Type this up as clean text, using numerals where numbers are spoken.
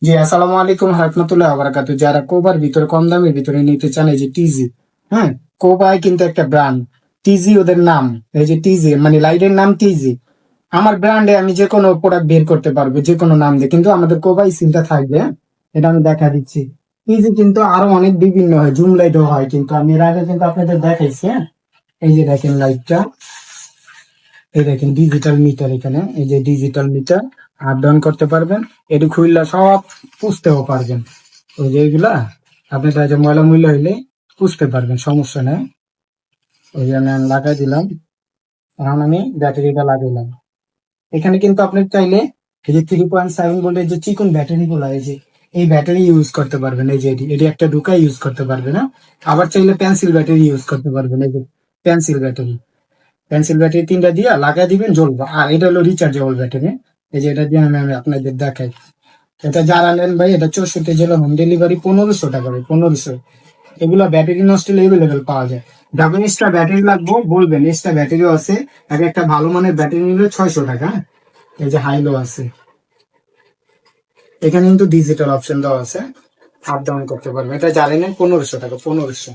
জি, আসসালামু আলাইকুম রাহমাতুল্লাহি ওয়া বারাকাতুহু। যারা কোবার ভিতরে কম দামের ভিতরে নিতে চান, এই যে টিজি, হ্যাঁ, কোবাই কিন্তু একটা ব্র্যান্ড। টিজি ওদের নাম। এই যে টিজি মানে লাইটের নাম টিজি। আমার ব্র্যান্ডে আমি যে কোনো প্রোডাক্ট বের করতে পারবো যে কোনো নাম দিয়ে, কিন্তু আমাদের কোবাই সিলটা থাকবে, হ্যাঁ? এটা আমি দেখা দিচ্ছি। টিজি কিন্তু আরো অনেক বিভিন্ন হয়, জুম লাইটও হয়, কিন্তু আমি এর আগে কিন্তু আপনাদের দেখাইছি, হ্যাঁ। এই যে দেখেন লাইটটা, এই দেখেন ডিজিটাল মিটার, এখানে এই যে ডিজিটাল মিটার আপ ডাউন করতে পারবেন। এটি খুললে সব পুষতেও পারবেন। ওই যে এইগুলা আপনি তাই যে ময়লা মূল্য হইলে পুষতে পারবেন, সমস্যা নেই। ওই জন্য আমি লাগাই দিলাম। এখন আমি ব্যাটারিটা লাগাইলাম। এখানে কিন্তু আপনি চাইলে এই যে 3.7 ভোল্টের যে চিকন ব্যাটারি গুলো, এই যে এই ব্যাটারি ইউজ করতে পারবেন। এই যে এটি এটি একটা ঢুকাই ইউজ করতে পারবেন, না আবার চাইলে পেন্সিল ব্যাটারি ইউজ করতে পারবেন। এই যে পেন্সিল ব্যাটারি, পেন্সিল ব্যাটারি তিনটা দিয়ে লাগাই দিবেন, জ্বলবে। আর এটা হলো রিচার্জেবল ব্যাটারি। এই যে এটা দিয়ে আমি আপনাদের দেখাই। এটা যারা নেন ভাই, এটা 64 জেলা হোম ডেলিভারি, 1500 টাকা ভাই, 1500। এগুলা ব্যাটারি নষ্ট এভেলেবেল পাওয়া যায়। যখন এক্সট্রা ব্যাটারি লাগবে বলবেন, এক্সট্রা ব্যাটারিও আছে। একটা ভালো মানের ব্যাটারি নিলে 600 টাকা। এই যে হাইলো আছে, এখানে কিন্তু ডিজিটাল অপশন দেওয়া আছে, আপ ডাউন করতে পারবে। এটা জানেন 1500 টাকা, 1500।